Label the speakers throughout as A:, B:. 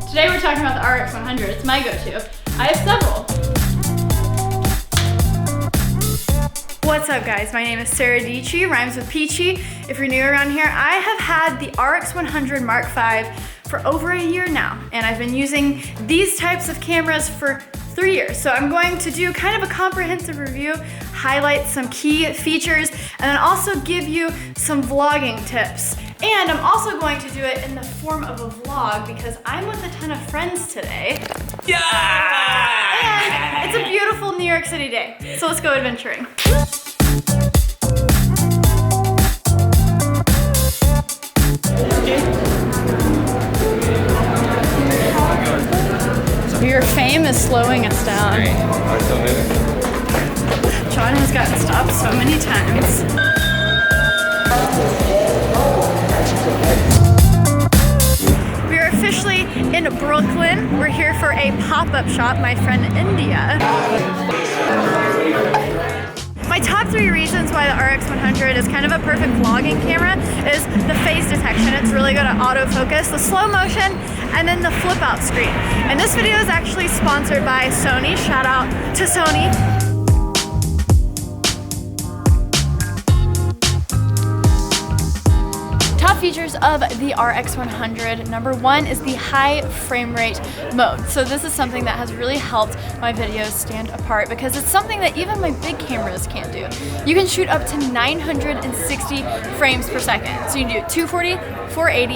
A: Today we're talking about the RX100. It's my go-to. I have several. What's up guys? My name is Saradietschy, rhymes with Peachy. If you're new around here, I have had the RX100 Mark V for over a year now, and I've been using these types of cameras for 3 years. So I'm going to do kind of a comprehensive review, highlight some key features, and then also give you some vlogging tips. And I'm also going to do it in the form of a vlog because I'm with a ton of friends today.
B: Yeah!
A: And it's a beautiful New York City day. So let's go adventuring. Your fame is slowing us down. John has gotten stopped so many times. We are officially in Brooklyn. We're here for a pop-up shop, my friend India. My top 3 reasons why the RX100 is kind of a perfect vlogging camera is the phase detection. It's really good at autofocus, the slow motion, and then the flip out screen. And this video is actually sponsored by Sony. Shout out to Sony. Top features of the RX100, number 1 is the high frame rate mode. So this is something that has really helped my videos stand apart because it's something that even my big cameras can't do. You can shoot up to 960 frames per second. So you can do 240, 480,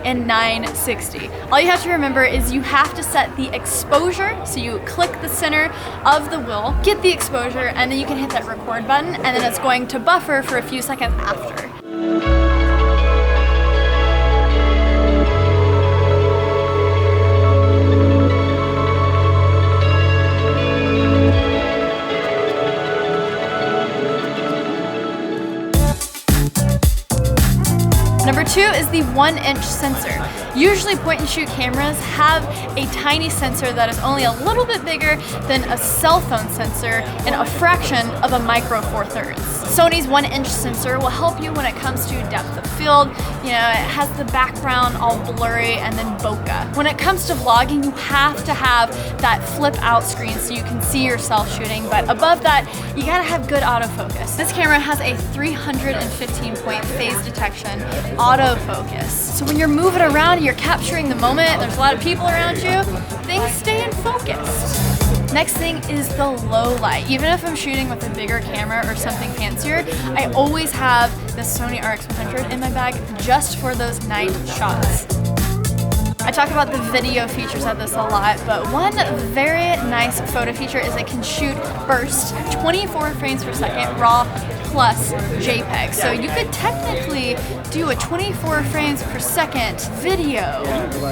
A: and 960. All you have to remember is you have to set the exposure, so you click the center of the wheel, get the exposure, and then you can hit that record button, and then it's going to buffer for a few seconds after. Number 2 is the 1-inch sensor. Usually point and shoot cameras have a tiny sensor that is only a little bit bigger than a cell phone sensor and a fraction of a micro 4/3. Sony's 1-inch sensor will help you when it comes to depth of field. You know, it has the background all blurry and then bokeh. When it comes to vlogging, you have to have that flip out screen so you can see yourself shooting, but above that, you gotta have good autofocus. This camera has a 315-point phase detection autofocus. So when you're moving around, you're capturing the moment, there's a lot of people around you, things stay in focus. Next thing is the low light. Even if I'm shooting with a bigger camera or something fancier, I always have the Sony RX100 in my bag just for those night shots. I talk about the video features of this a lot, but one very nice photo feature is it can shoot burst 24 frames per second raw plus JPEG. So you could technically do a 24 frames per second video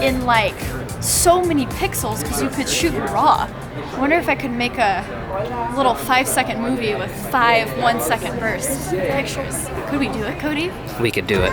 A: in like so many pixels because you could shoot raw. I wonder if I could make a little 5-second movie with 5 1-second burst pictures. Could we do it, Cody?
B: We could do it.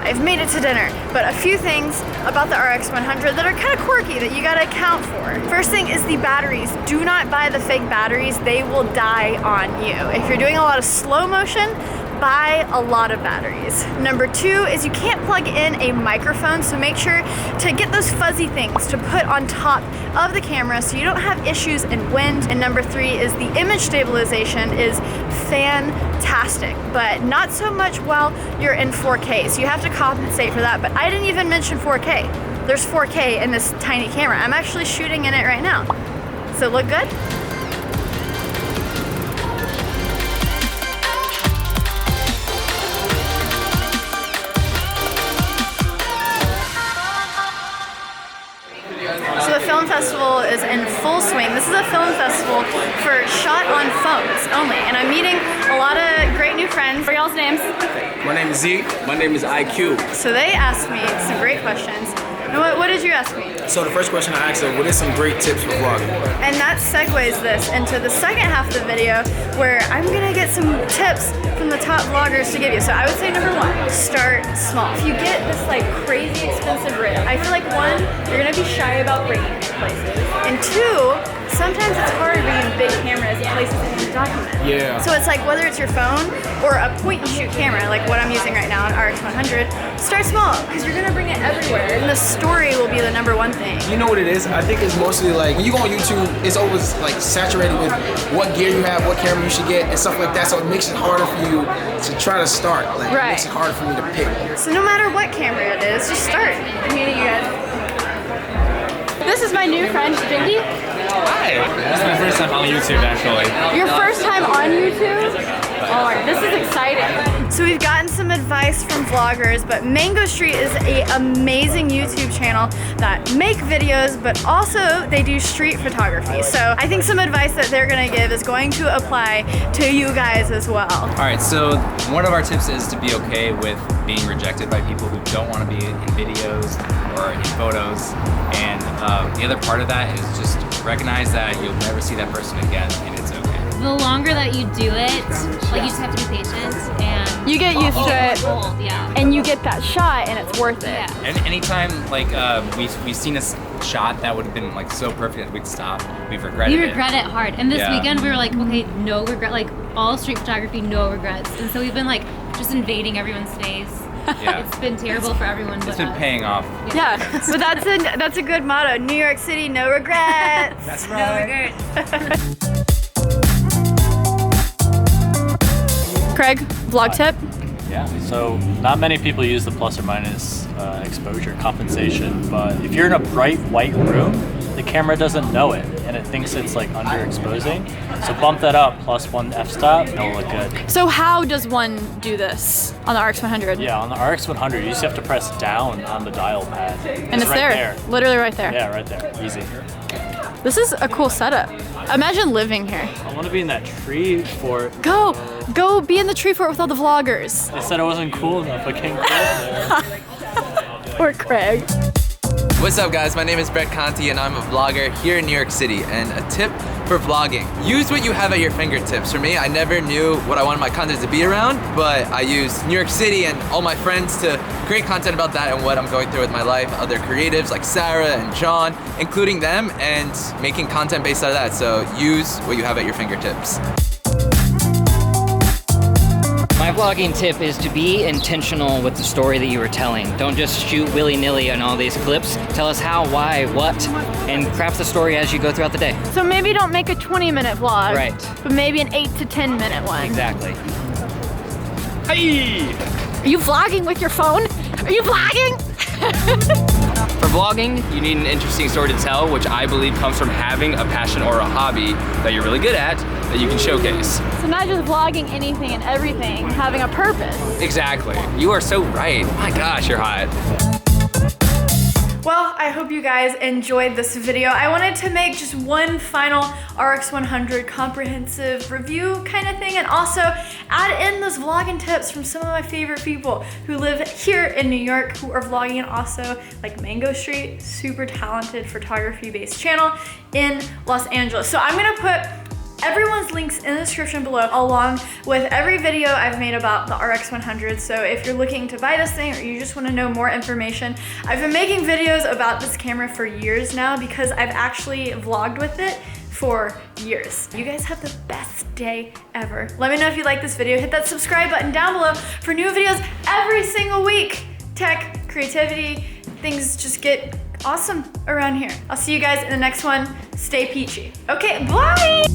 A: I've made it to dinner, but a few things about the RX100 that are kind of quirky that you gotta account for. First thing is the batteries. Do not buy the fake batteries, they will die on you. If you're doing a lot of slow motion, buy a lot of batteries. Number 2 is you can't plug in a microphone, so make sure to get those fuzzy things to put on top of the camera so you don't have issues in wind. And number 3 is the image stabilization is fantastic, but not so much while you're in 4K, so you have to compensate for that. But I didn't even mention 4K. There's 4K in this tiny camera. I'm actually shooting in it right now. So look good? So the film festival is in full swing. This is a film festival for shot on phones only, and I'm meeting a lot of great new friends. What are y'all's names?
C: My name is Z. My name is IQ.
A: So they asked me some great questions. And what did you ask me?
B: So the first question I asked her, what is some great tips for vlogging?
A: And that segues this into the second half of the video where I'm gonna get some tips from the top vloggers to give you. So I would say number one, start small. If you get this like crazy expensive rig, I feel like one, you're gonna be shy about bringing it places. And two, sometimes it's hard bringing big cameras in places that you document.
B: Yeah.
A: So it's like whether it's your phone or a point and shoot camera, like what I'm using right now, an RX100, start small because you're gonna bring it everywhere. And the story will be the number one thing.
B: You know what it is? I think it's mostly like when you go on YouTube, it's always like saturated with what gear you have, what camera you should get, and stuff like that. So it makes it harder for you to try to start. Like,
A: right.
B: It makes it harder for me to pick.
A: So no matter what camera it is, just start. I'm meeting you guys. This is my new friend, Jinky.
C: Hi. This is my first time on YouTube, actually.
A: Your first time on YouTube? Oh, this is exciting. So we've gotten some advice from vloggers, but Mango Street is an amazing YouTube channel that make videos, but also they do street photography. So I think some advice that they're gonna give is going to apply to you guys as well.
C: All right, so one of our tips is to be okay with being rejected by people who don't want to be in videos or in photos. And the other part of that is just recognize that you'll never see that person again, and it's okay.
D: The longer that you do it, like you just have to be patient and
A: You get used to it,
D: yeah.
A: and you get that shot, and it's worth it.
D: Yeah.
C: And anytime like we've seen a shot that would have been like so perfect that we'd stop, we've regretted it.
D: You regret it hard. And this
C: Yeah.
D: weekend we were like, okay, no regret, like all street photography, no regrets. And so we've been like just invading everyone's space.
C: Yeah.
D: It's been terrible for everyone but
C: It's been
D: us.
C: paying off.
A: Yeah, but that's a good motto. New York City, no regrets.
C: That's
D: No
C: right.
D: regrets.
A: Craig, vlog tip?
E: Yeah, so not many people use the plus or minus exposure compensation, but if you're in a bright white room, the camera doesn't know it and it thinks it's like underexposing. So bump that up +1 f-stop, it'll look good.
A: So how does one do this on the RX100?
E: Yeah, on the RX100, you just have to press down on the dial pad.
A: And it's
E: right
A: there, literally right there.
E: Yeah, right there, easy.
A: This is a cool setup. Imagine living here.
E: I want to be in that tree fort.
A: Go be in the tree fort with all the vloggers.
E: They said it wasn't cool enough, I can't go there.
A: Or Craig.
F: What's up guys, my name is Brett Conti and I'm a vlogger here in New York City. And a tip for vlogging, use what you have at your fingertips. For me, I never knew what I wanted my content to be around, but I use New York City and all my friends to create content about that and what I'm going through with my life. Other creatives like Sara and John, including them, and making content based out of that. So use what you have at your fingertips.
G: My vlogging tip is to be intentional with the story that you are telling. Don't just shoot willy-nilly on all these clips. Tell us how, why, what, and craft the story as you go throughout the day.
A: So maybe don't make a 20-minute vlog.
G: Right.
A: But maybe an 8 to 10-minute one.
G: Exactly.
E: Hey!
A: Are you vlogging with your phone? Are you vlogging?
H: For vlogging, you need an interesting story to tell, which I believe comes from having a passion or a hobby that you're really good at that you can showcase.
A: So not just vlogging anything and everything, having a purpose.
H: Exactly. You are so right. My gosh, you're hot.
A: Well, I hope you guys enjoyed this video. I wanted to make just one final RX100 comprehensive review kind of thing, and also add in those vlogging tips from some of my favorite people who live here in New York who are vlogging, and also like Mango Street, super talented photography based channel in Los Angeles. So I'm gonna put everyone's links in the description below, along with every video I've made about the RX100. So if you're looking to buy this thing or you just want to know more information, I've been making videos about this camera for years now because I've actually vlogged with it for years. You guys have the best day ever. Let me know if you like this video. Hit that subscribe button down below for new videos every single week. Tech, creativity, things just get awesome around here. I'll see you guys in the next one. Stay peachy. Okay, bye!